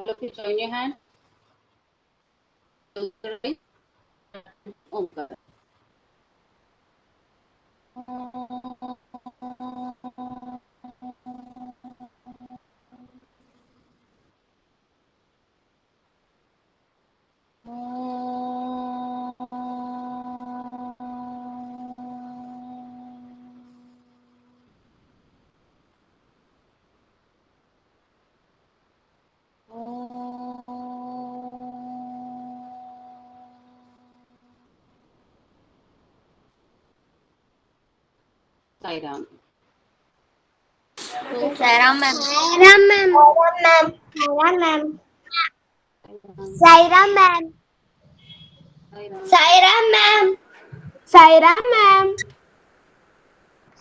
All of you join your hand. Close your eyes. Omkar. Sai Ram. So, Sairam ma'am. Sairam ma'am. Sairam ma'am. Sairam ma'am. Sai Ram. Sairam ma'am. Sairam ma'am.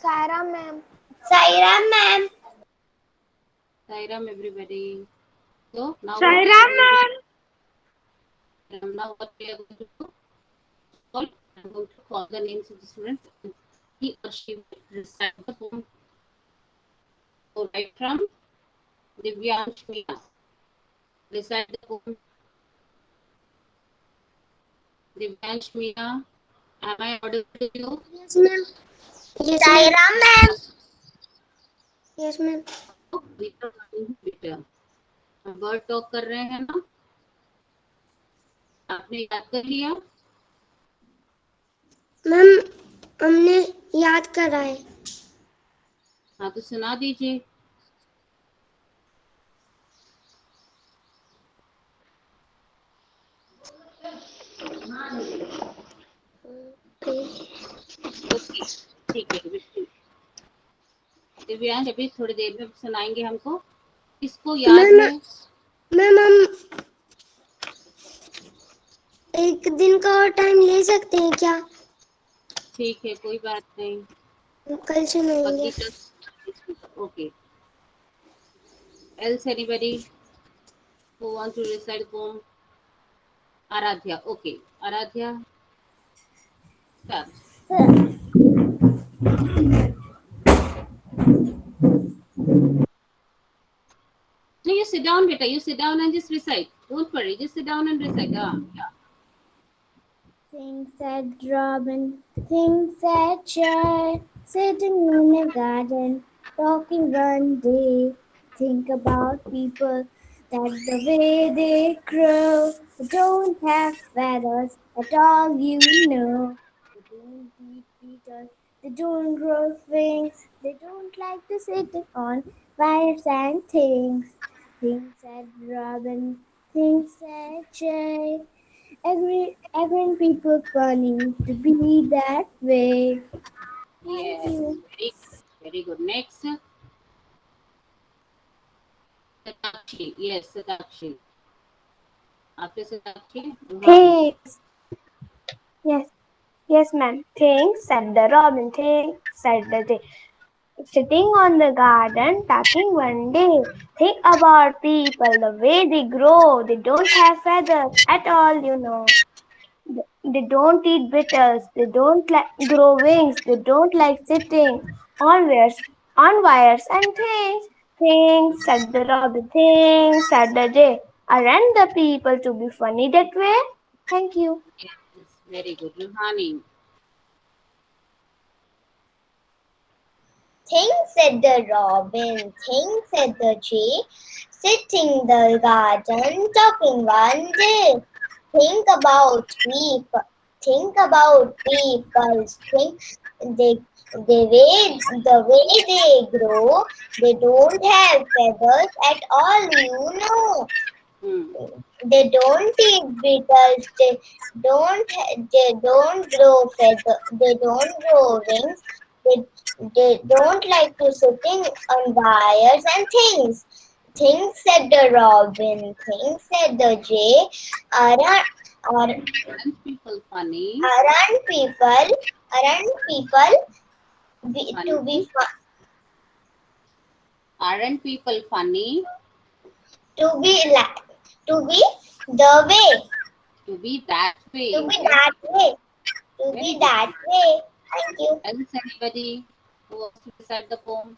Sairam ma'am. Sairam ma'am. Sai Ram, everybody. So now Sairam ma'am. now what we are going to do? Call. I'm going to call the names of the students. And he or she will recite the poem. So right from Divyansh Mia. Recite the poem. Divyansh Mia. Am I audible to you? Yes ma'am. Yes Sairam ma'am. Yes ma'am. We are learning better. हम word talk कर रहे हैं ना, आपने याद कर लिया? Ma'am हमने याद करा है. हाँ तो सुना दीजिए. ओके ठीक है. दिव्यांश अभी थोड़ी देर में सुनाएंगे हमको. किसको याद है? मैम हम एक दिन का और टाइम ले सकते हैं क्या? ठीक है, कोई बात नहीं. कल सुनाएंगे. Okay. Else anybody who want to recite the poem? Aradhya. Okay. Aradhya. Start. No, you sit down, beta. You sit down and just recite. Don't worry. Just sit down and recite. Yeah. Things said Robin, things said Chai, sitting in a garden, talking one day. Think about people, that the way they grow, they don't have feathers at all, you know. They don't eat beetles, they don't grow wings, they don't like to sit on wires and things. Things said Robin, things said Jay. Every people planning to be that way. Thank Yes. you. Very good. Next. Satakshi. Yes, Satakshi. After Satakshi, Ruhani. Thanks. Yes, yes, ma'am. Thanks, said the robin. Thanks, said the jay. Sitting on the garden, talking one day. Think about people, the way they grow. They don't have feathers at all, you know. They don't eat beetles. They don't grow wings. They don't like sitting on wires and things. Things, said the robin. Things, said the jay. Aren't the people to be funny that way? Thank you. Yes, very good. Ruhani. Things said the robin, things said the jay, sitting in the garden, talking one day. Think about people, think they, the way they grow, they don't have feathers at all, you know. They don't eat beetles. They don't grow feathers. They don't grow wings. They don't like to sitting on wires and things. Things said the robin. Things said the jay. Aren't people funny? Aren't people to be fun? Aren't people funny? To be the way. To be that way. To be that way. To be that way. Thank you. Else anybody who wants to recite the poem?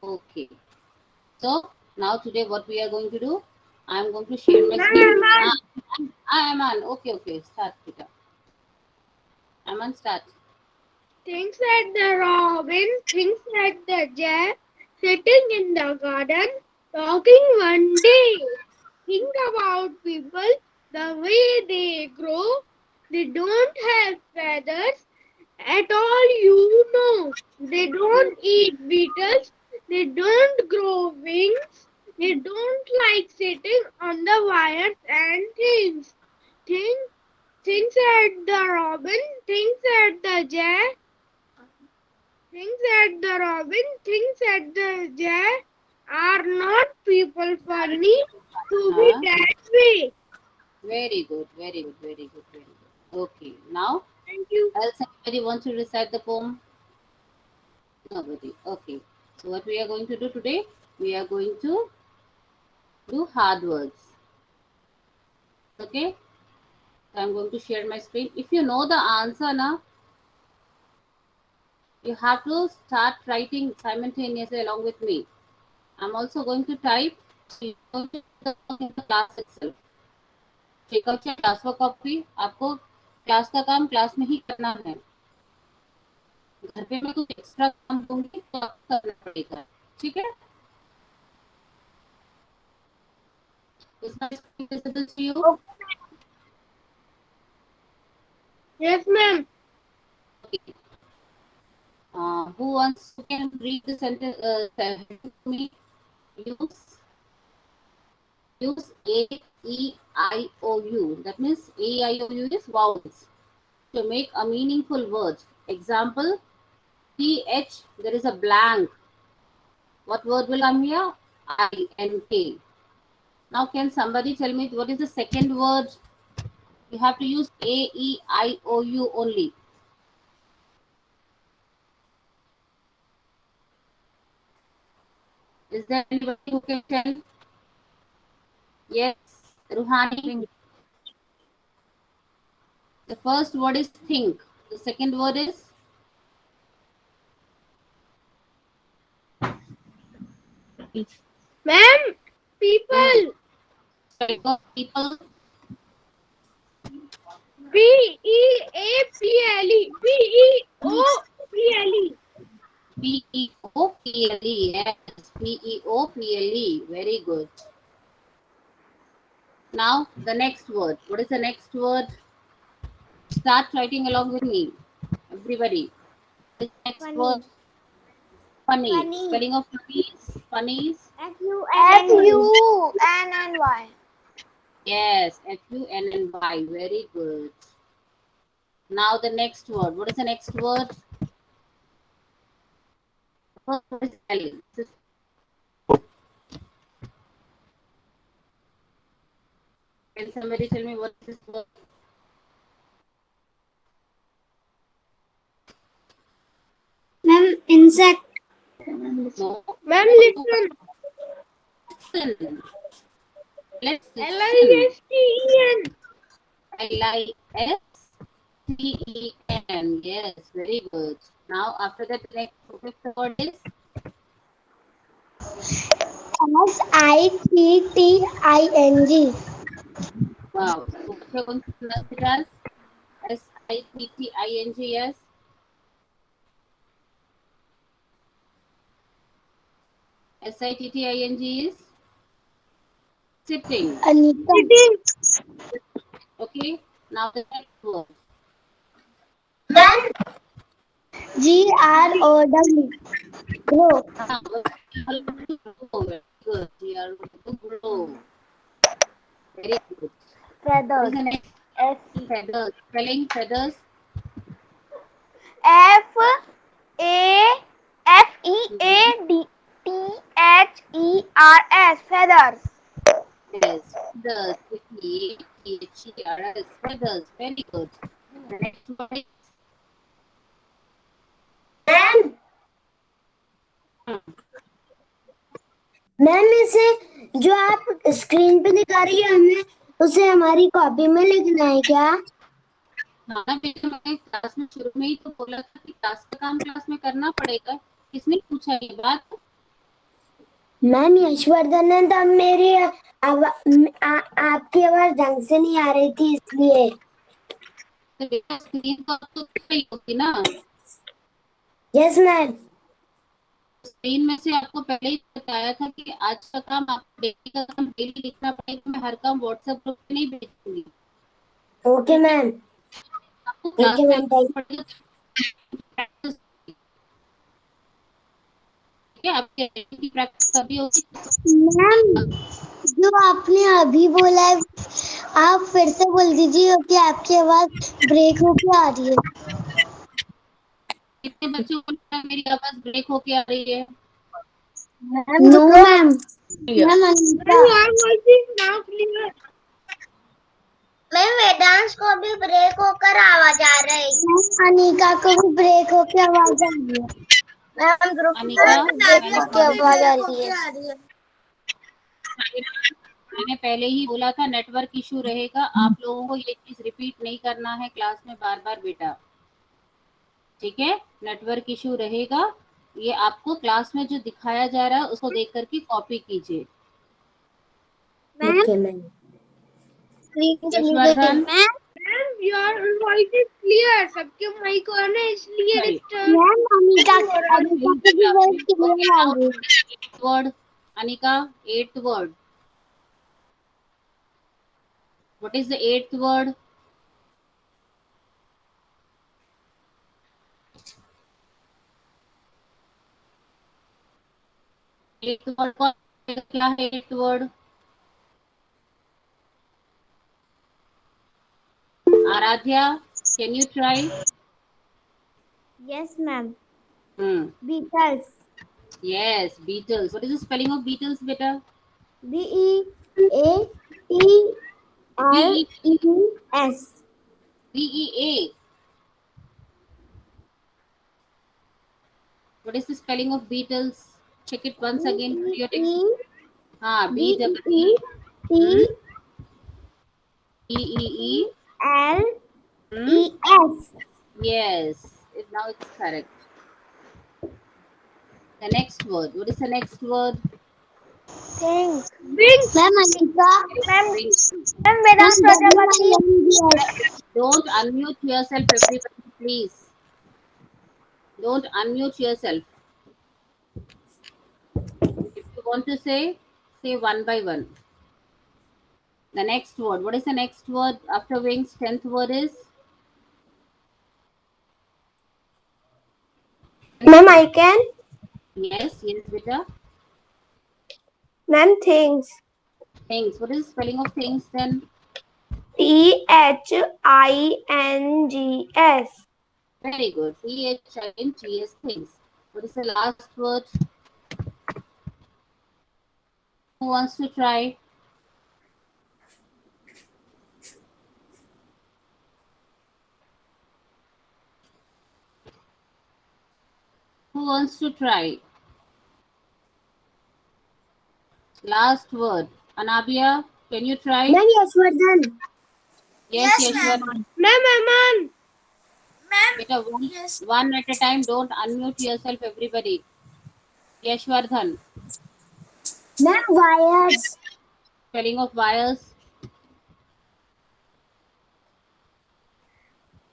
Okay. So Now today what we are going to do, I am going to share my screen. Aman, okay, start Peter. Aman, start. Thinks at the robin, thinks at the jay, sitting in the garden, talking one day. Think about people, the way they grow. They don't have feathers at all, you know. They don't eat beetles. They don't grow wings. They don't like sitting on the wires and things. Think, thinks at the robin, thinks at the jay, thinks at the robin, thinks at the jay. Are not people funny to be that way? Very good, very good, very good, very good. Okay, now, Thank you. else anybody wants to recite the poem? Nobody. Okay. So what we are going to do today? We are going to do hard words. Okay. So I'm going to share my screen. If you know the answer now, you have to start writing simultaneously along with me. I'm also going to type. You're going to do the work in the class itself. Check out your classwork copy. आपको class का काम class में ही करना है. घर पे मैं कुछ एक्स्ट्रा काम दूंगी तो आपको करना पड़ेगा. ठीक है? Is my screen visible to you? Yes, ma'am. Okay. Who wants who can read the sentence to me? Use A E I O U. That means A E I O U is vowels to make a meaningful word. Example: TH. There is a blank. What word will come here? INK. Now, can somebody tell me what is the second word? You have to use A E I O U only. Is there anybody who can tell? Yes, Ruhani. The first word is think. The second word is Ma'am, people. sorry, people. Beaple. Beople. People. Yes, people. Very good. Now the next word. What is the next word? Start writing along with me, everybody. What is the next Funny. word? Funny. Funny. Spelling of funnies. Funnies. Funny. Yes, Funny. Very good. Now the next word. What is the next word? First word is L. Can somebody tell me what is this word? Ma'am, insect. No. Ma'am, listen. Listen. Let's listen. Listen. Listen. Yes, very good. Now after that, the next fifth word is Sitting. wow. So what you're going to pronounce it as? Sitting. Yes. Sitting is sitting. Anita. Okay. Now the next word. GROW. Grow. Very good. We are going to grow. Very good. What is Feathers. the next? Feathers. Spelling feathers. FEATHERS. Feathers. Yes. Feathers. Feathers. Feathers. Very good. The next word is ma'am इसे जो आप screen पे दिखा रही है हमें उसे हमारी कॉपी में लिखना है क्या? हाँ ना बेटा, मैंने क्लास में शुरू में ही तो बोला था कि क्लास का काम क्लास में करना पड़ेगा. किसने पूछा ये बात? मैम यशवर्धन ने तब मेरी आपकी आवाज ढंग से नहीं आ रही थी इसलिए। तो बेटा स्क्रीन तो आपको दिख रही होगी ना। Yes ma'am. स्क्रीन में से आपको पहले ही बताया था कि आज का काम आपको डेली का काम डेली लिखना पड़ेगा। मैं हर काम व्हाट्सएप ग्रुप पे नहीं भेजूंगी। Okay ma'am. आपको ओके क्लास में मैम थैंक पड़ेगा। ठीक है, आपकी राइटिंग की प्रैक्टिस तभी होगी। मैम जो आपने अभी बोला है आप फिर से बोल दीजिए कि आपकी आवाज ब्रेक होके आ रही है। कितने बच्चों को लगता है मेरी आवाज ब्रेक होके आ रही है? No ma'am. Ma'am Anita Your voice is now clear. Ma'am Vedansh को भी ब्रेक होकर आवाज आ रही है। मैम अनिका को भी ब्रेक होकर आवाज आ रही है। मैम ग्रुप अनिका, ब्रेक मैंने होकर आवाज आ रही है। मैंने पहले ही बोला था नेटवर्क इशू रहेगा। आप लोगों को ये चीज रिपीट नहीं करना है क्लास में बार बार बेटा। ठीक है, नेटवर्क इशू रहेगा। ये आपको क्लास में जो दिखाया जा रहा है उसको देख करके कॉपी कीजिए। Ma'am okay ma'am. स्क्रीन चली गई। Yashwardhan, ma'am Ma'am, your voice is clear. सबके माइक ऑन है इसलिए sorry, डिस्टर्ब मैम अनिता हो रहा है। अनिता की भी वॉइस okay, क्लियर आ now रही है। eighth word. Anika, eighth word. What is the eighth word? Eighth word का क्या है? Eighth word. Aaradhya, can you try? Yes ma'am. Hmm. Beetles. Yes, Beatles. What is the spelling of Beatles, beta? B E BEATLES। B E A. What is the spelling of Beatles? Check it once again for your text. हाँ, B double E. Hmm. B E E. Hmm. BEATLES। Yes. Now it's correct. The next word. What is the next word? Bing. Ma'am Anita ma'am Bring. Ma'am Vedansh Prajapati. Don't unmute yourself, everybody, please. Don't unmute yourself. If you want to say one by one. The next word. What is the next word after wings? 10th word is? Ma'am I can. Yes, yes, beta. Ma'am things. Things. What is the spelling of things then? THINGS। Very good. THINGS, things. What is the last word? Who wants to try? Who wants to try? Last word. Anabia, can you try? Ma'am Yashwardhan. Yes, Yashwar. Ma'am. Beta, one at a time. Don't unmute yourself, everybody. Yashwardhan. Ma'am wires. Spelling of wires.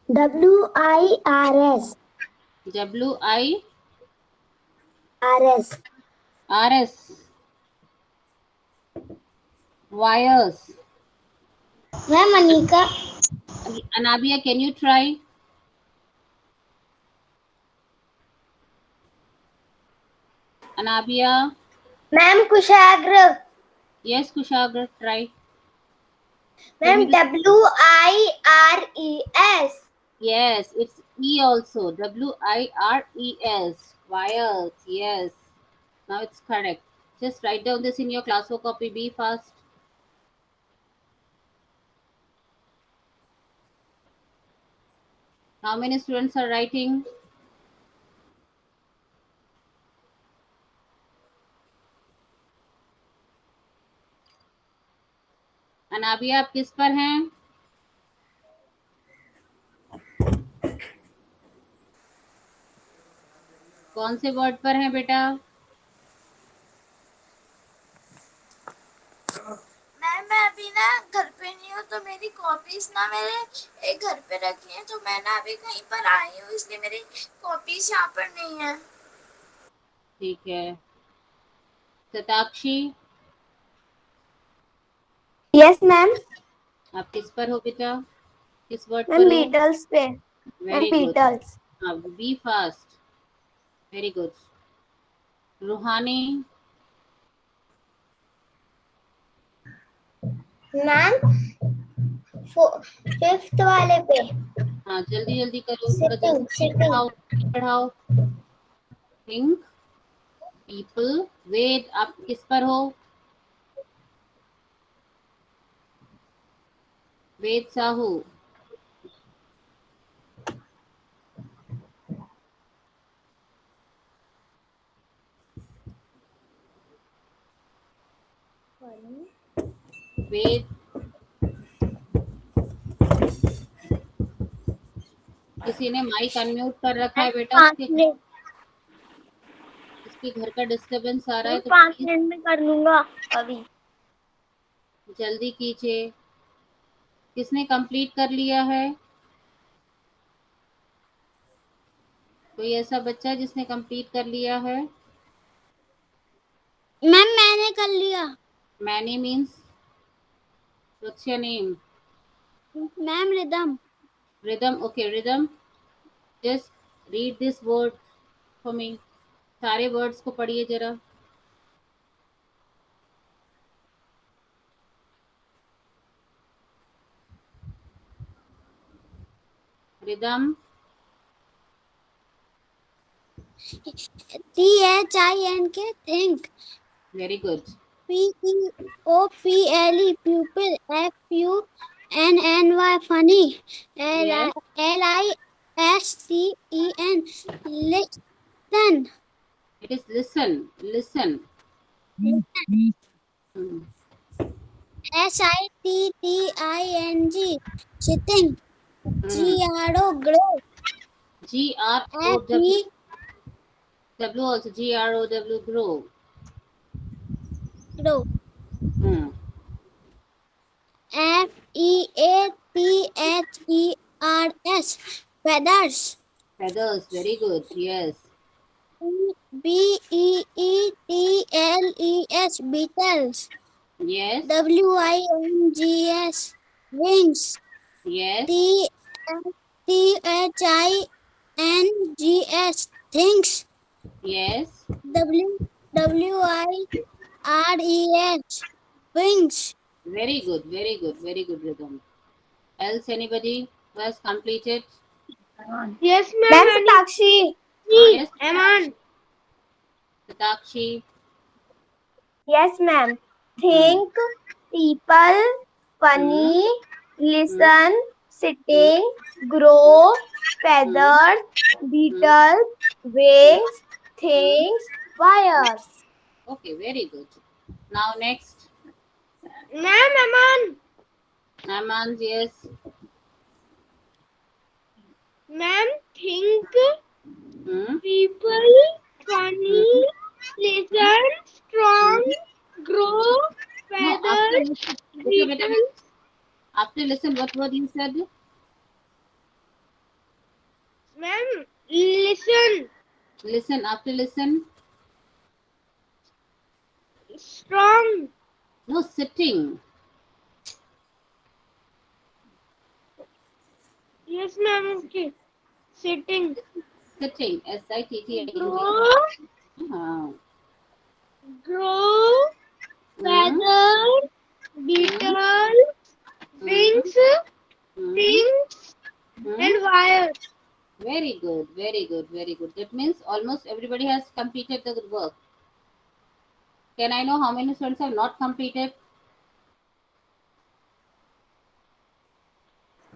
WIRS। WIRS. RS। Wires. Ma'am Anika Anabia, can you try? Anabia. Ma'am Kushagra. Yes, Kushagra, try. Tell ma'am me the. WIRES। Yes, it's E also. WIRES. Wires. Yes. Now it's correct. Just write down this in your classwork copy. Be fast. How many students are writing? Anabia आप किस पर हैं? कौन से word पर हैं बेटा? Copies ना मेरे घर पे रखी हैं, तो मैं ना अभी कहीं पर आई हूँ, इसलिए मेरी कॉपीज यहाँ पर नहीं है। ठीक है। Satakshi, yes ma'am. आप किस पर हो बेटा? किस वर्ड मैम पर हो? बीटल्स पे। Ma'am very good. बीटल्स। हाँ, बी फास्ट। Very good. रूहानी, मैम फिफ्थ वाले पे। हाँ जल्दी जल्दी करो, थोड़ा सिटिंग जल्दी सिटिंग। पढ़ाओ, पढ़ाओ। थिंक, पीपल, वेद, आप किस पर हो? वेद साहू, वेद, किसी ने माइक अनम्यूट कर रखा है बेटा? 5 मिनट। इसके घर का डिस्टरबेंस आ रहा है, तो 5 प्लीज मिनट में कर लूंगा अभी। जल्दी कीजिए। किसने कंप्लीट कर लिया है? कोई ऐसा बच्चा जिसने कंप्लीट कर लिया है? मैम मैंने कर लिया। Many means what's your name? Ma'am Ridham. Ridham, okay Ridham, just read this word for me. सारे वर्ड्स को पढ़िए जरा। रिदम, THINK think. Very good. PEOPLE pupil. FUNNY funny. Yes, LISTEN listen. It is listen, listen. SITTING sitting. GRO grow. G R O W, FE W also, G R O W, grow. grow. FEATHERS feathers. Feathers, very good, yes. BEETLES beetles. Yes, WINGS wings. Yes, THINGS things. Yes, WWIRES wings. Very good, very good, very good rhythm. Else anybody who has completed? Yes, ma'am ma'am. Sakshi. Yes, I'm on. Satakshi. Yes ma'am. Hmm. Think, people, Hmm. Funny, Hmm. Listen, Hmm. Sitting, grow, Hmm. feathers, Hmm. beetles, Hmm. wings, Hmm. things, wires. Okay, very good. Now next, Ma'am, I'm on. Aman, yes. Ma'am, think, Hmm. people, funny, Hmm. Hmm. listen, strong, Hmm. grow, No, after feathers, listen, beta, beetles. after listen, what word you said? Ma'am, listen, Listen, after listen. strong. No, sitting. Yes, ma'am, okay. Sitting, Sitting. SITTING. grow, Ah. grow, Hmm. feathers, Hmm. beetles, Hmm. wings, Hmm. things, Hmm. and wires. Very good, very good, very good. That means almost everybody has completed the work. Can I know how many students have not completed?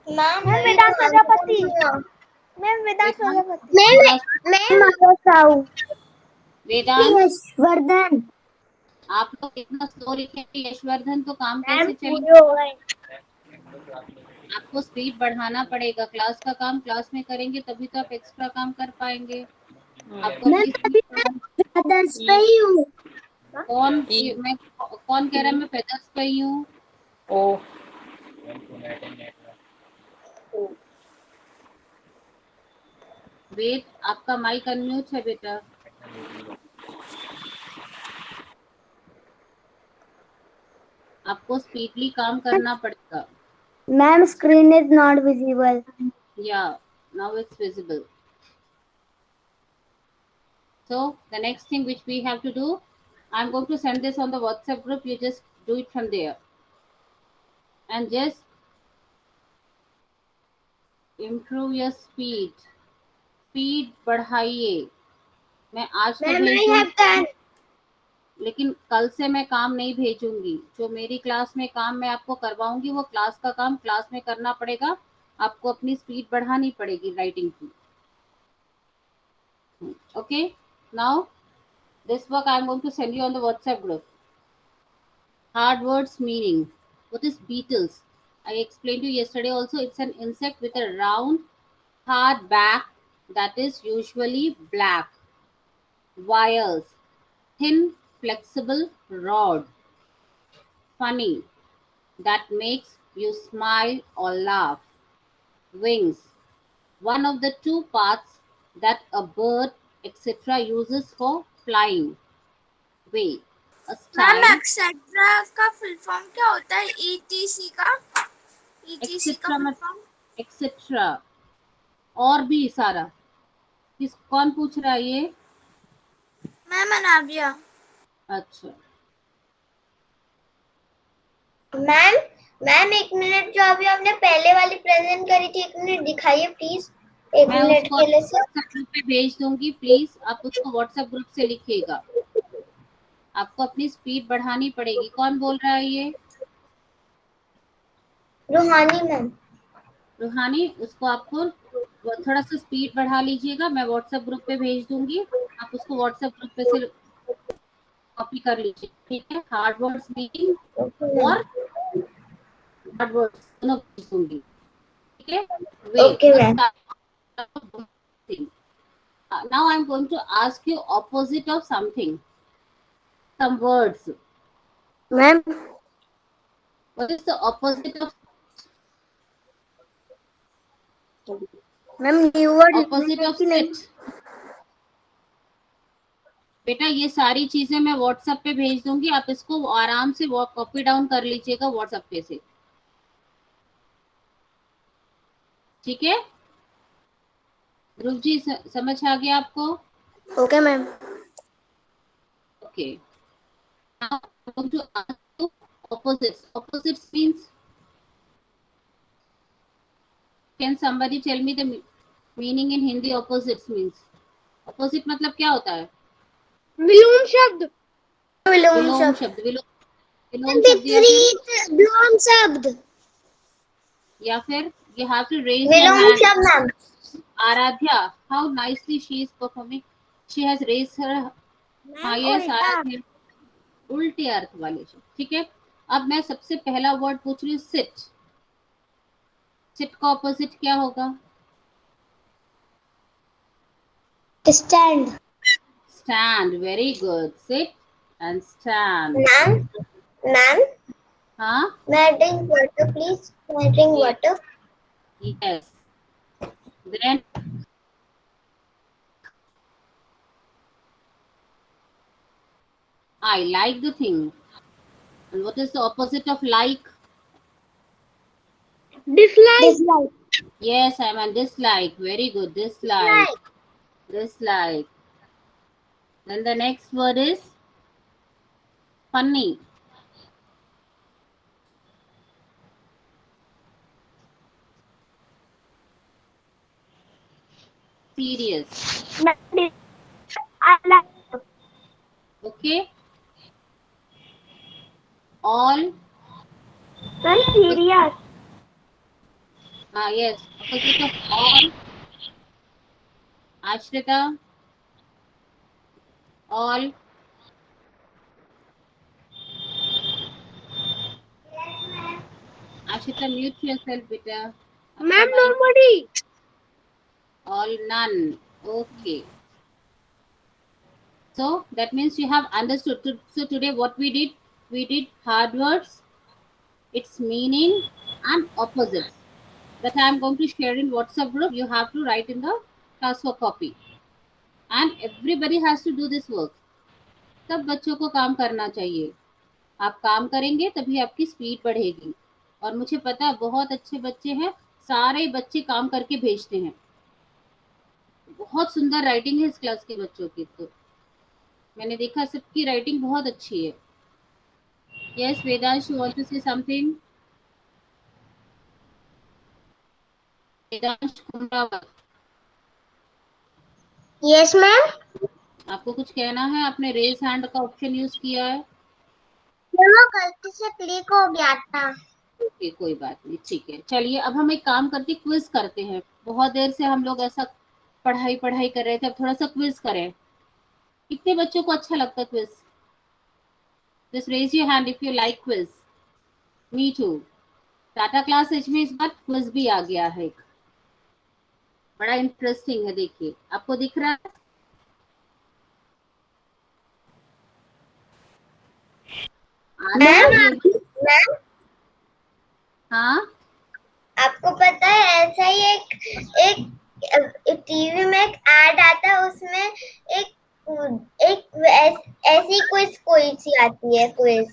Ma'am Vedant Prajapati. Ma'am Vedant Vedant, Prajapati. थोड़ा ma'am Sahu. वेदांत, यशवर्धन। आप लोग इतना slow लिखेंगे, यशवर्धन तो काम ma'am कैसे पूरे चलेगा? हो गए। आपको स्पीड बढ़ाना पड़ेगा। क्लास का काम क्लास में करेंगे तभी तो आप एक्स्ट्रा काम कर पाएंगे। आपको मैम अपनी अभी स्पीड बढ़ाना। फेदर्स पे ही हूँ। कौन कह रहा है मैं फेदर्स पे ही हूँ? वेट, आपका माइक अनम्यूट है बेटा. आपको स्पीडली काम करना पड़ेगा. Ma'am, screen is not visible. Yeah, now it's visible. So the next thing which we have to do, I'm going to send this on the WhatsApp group. You just do it from there. And just improve your speed. Speed बढ़ाइए. मैं आज तो Ma'am, I भेज have done. लेकिन कल से मैं काम नहीं भेजूंगी. जो मेरी क्लास में काम मैं आपको करवाऊंगी वो क्लास का काम क्लास में करना पड़ेगा. आपको अपनी स्पीड बढ़ानी पड़ेगी राइटिंग की. Okay, now this work I'm going to send you on the WhatsApp group. Hard words meaning. What is beetles? I explained to you yesterday also. It's an insect with a round, hard back that is usually black. Wires. Thin, flexible rod. Funny. That makes you smile or laugh. Wings. One of the two parts that a bird, etc. uses for flying. Way. A ma'am style. Etcetera का full form क्या होता है? Etc का etcetera full मत form? Etcetera और भी सारा. किस कौन पूछ रहा है ये? मैम अनाबिया. अच्छा, मैम, मैम एक मिनट, जो अभी हमने पहले वाली प्रेजेंट करी थी, एक मिनट दिखाइए प्लीज. एक मैं मिनट उसको के लिए सर. व्हाट्सएप ग्रुप पे भेज दूंगी. प्लीज आप उसको व्हाट्सएप ग्रुप से लिखिएगा. आपको अपनी स्पीड बढ़ानी पड़ेगी. कौन बोल रहा है ये? रूहानी मैम. रूहानी. उसको आपको थोड़ा सा स्पीड बढ़ा लीजिएगा. मैं व्हाट्सएप ग्रुप पे भेज दूंगी. आप उसको व्हाट्सएप ग्रुप पे से कॉपी कर लीजिए. ठीक है. हार्ड वर्ड्स मीनिंग और हार्ड वर्ड्स दोनों भेज दूंगी. ठीक है. Okay ma'am. Now I'm going to ask you opposite of something. Some words. Ma'am, What is the opposite of new word opposite of sit? बेटा ये सारी चीजें मैं व्हाट्सएप पे भेज दूंगी. आप इसको आराम से कॉपी डाउन कर लीजिएगा व्हाट्सएप पे से. ठीक है. ध्रुव जी समझ आ गया आपको? Okay, ma'am. Okay. Now I'm going to ask you opposites. Opposites means, can somebody tell me the meaning in Hindi? Opposites means, opposite मतलब क्या होता है? विलोम शब्द. विलोम शब्द. विलोम शब्द विलोम शब्द. या फिर you have to raise your vilom hand. शब्द ma'am. Aradhya, how nicely she is performing. She has raised her. हाँ yes, आराध्या. उल्टे अर्थ वाले शब्द. ठीक है. अब मैं सबसे पहला वर्ड पूछ रही हूँ. सिट. सिट का ऑपोजिट क्या होगा? Stand. Stand. Very good. Sit and stand. Ma'am, ma'am, हाँ. may I drink water please? May I drink water? Yes. Then I like the thing. And what is the opposite of like? Dislike. Yes, I'm on dislike. Very good. Dislike. Dislike. Then the next word is funny. Serious. I like. Okay. All. Serious. Yes. Opposite of all. Ashrita. All. Ashrita, mute yourself, beta. Ma'am, nobody. All, none. Okay. So that means you have understood. So today what we did hard words, its meaning and opposites. That I am going to share in WhatsApp group. You have to write in the classwork copy, and everybody has to do this work. सब बच्चों को काम करना चाहिए. आप काम करेंगे तभी आपकी स्पीड बढ़ेगी. और मुझे पता है बहुत अच्छे बच्चे हैं, सारे बच्चे काम करके भेजते हैं. बहुत सुंदर राइटिंग है इस क्लास के बच्चों की. तो मैंने देखा सबकी राइटिंग बहुत अच्छी है. Yes Vedansh, you want to say something? Vedansh Kumrawat, yes ma'am. आपको कुछ कहना है? आपने रेज हैंड का ऑप्शन यूज किया है. वो गलती से क्लिक हो गया था. ओके, कोई बात नहीं, ठीक है. चलिए अब हम एक काम करते, क्विज करते हैं. बहुत देर से हम लोग ऐसा पढ़ाई पढ़ाई कर रहे थे, अब थोड़ा सा क्विज करें. कितने बच्चों को अच्छा लगता है quiz? Just raise your hand if you like quiz. Me too. Tata class edge में इस बार क्विज भी आ गया है. बड़ा इंटरेस्टिंग है. देखिए आपको दिख रहा है? मैम, हाँ, आपको पता है ऐसा ही एक टीवी में एक ऐड आता है, उसमें एक ऐसी क्विज कोई सी आती है. क्विज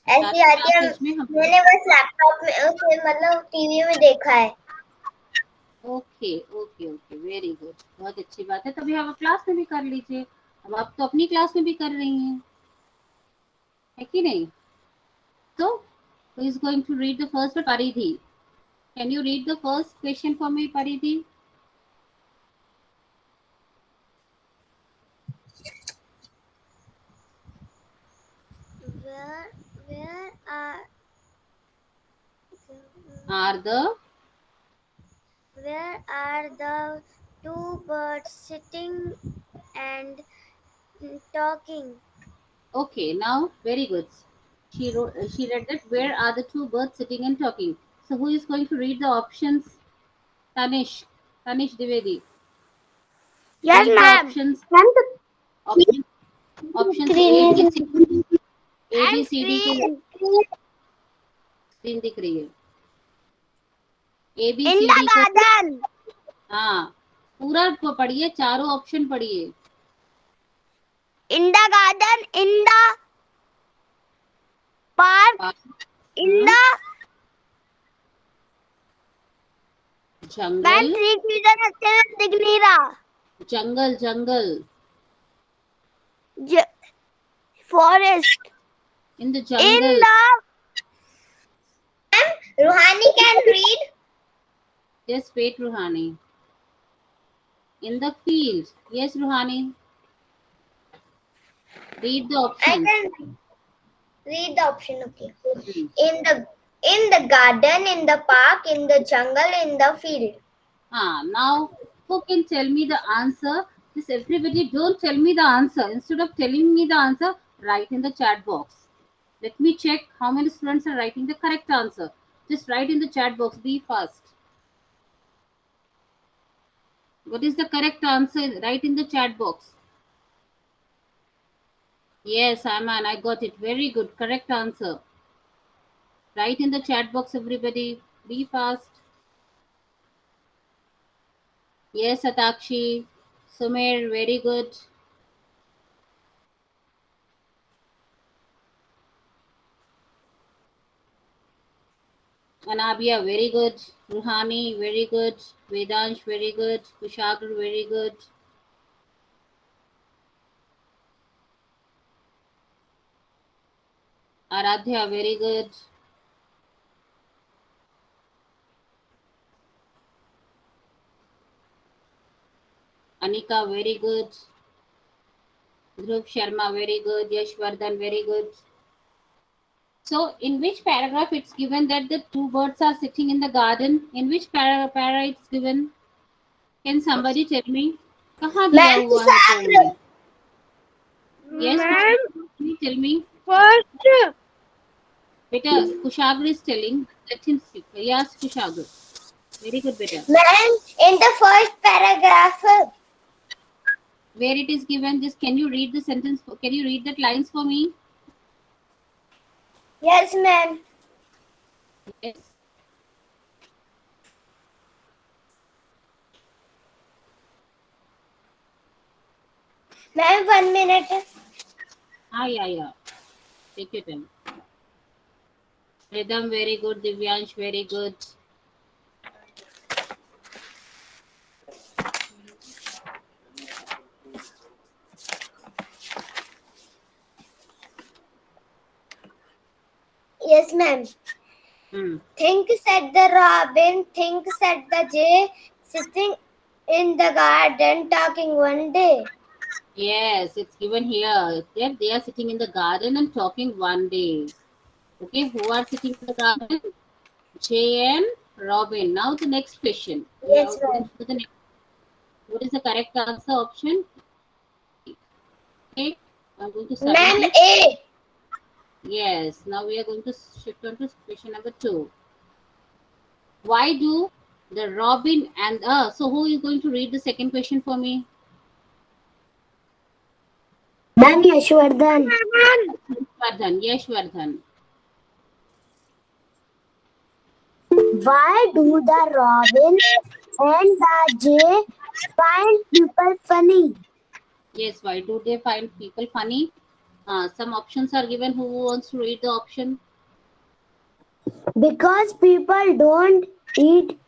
ऐसी आती है. मैंने बस लैपटॉप में उसे मतलब टीवी में देखा है. Okay okay okay, very good. बहुत अच्छी बात है. तभी आप क्लास में भी कर लीजिए. अब आप तो अपनी क्लास में भी कर रही हैं, है कि नहीं? So, who is going to read the first? Paridhi. Can you read the first question for me, Paridhi? Where Are the where are the two birds sitting and talking? okay? Now, very good. She read that. Where are the two birds sitting and talking? So, who is going to read the options? Tanish. Tanish Divedi. Yes, Read the ma'am. options. Ma'am तो Options. Options A, B, C. A, B, And C, D के screen. Screen दिख रही है. A, B, In C, the D का. garden. हाँ, पूरा पढ़िए, चारों ऑप्शन पढ़िए. In the garden. In the park. In the jungle. man tree season अच्छे दिख नहीं रहा. जंगल जंगल. Forest. In the In jungle. the Ruhani can read. Just wait, Ruhani. In the field. Yes, Ruhani. Read the I options. can read the option. Okay. Hmm. In the garden, in the park, in the jungle, in the field. Now, who can tell me the answer? Just everybody, don't tell me the answer. Instead of telling me the answer, write in the chat box. Let me check how many students are writing the correct answer. Just write in the chat box. Be fast. What is the correct answer? Write in the chat box. Yes, Aman, I got it. Very good. Correct answer. Write in the chat box, everybody. Be fast. Yes, Satakshi. Sumer, very good. Anabia, very good. Ruhani, very good. Vedansh, very good. Kushagar, very good. Aradhya, very good. Anika, very good. Dhruv Sharma, very good. Yashvardhan, very good. So, in which paragraph it's given that the two birds are sitting in the garden? In which para it's given? Can somebody tell me? कहाँ दिया Ma'am, हुआ है poem में? Yes, ma'am. tell me. First. Beta, Kushagar is telling. Let him speak. Yes, Kushagar. Very good, beta. Ma'am, in the first paragraph. Where it is given, just can you read the sentence? Can you read that lines for me? Yes, ma'am. Yes. Ma'am, 1 minute. Yeah. Take your time. Rhythm, very good. Divyansh, very good. Yes, ma'am. Hmm. Think, said the robin. Think, said the jay. Sitting in the garden, talking one day. Yes, it's given here. They are sitting in the garden and talking one day. Okay, who are sitting in the garden? Jay and Robin. Now the next question. We are Yes, going ma'am. to the next. What is the correct answer option? Okay, I'm going to submit Ma'am, it. A. Yes, now we are going to shift on to question number 2. Why do the robin and so who is going to read the second question for me? Ma'am, Yashwardhan. Yashwardhan. Why do the robin and the jay find people funny? Yes, why do they find people funny? Some options are given. Who wants to read the option? Because people don't eat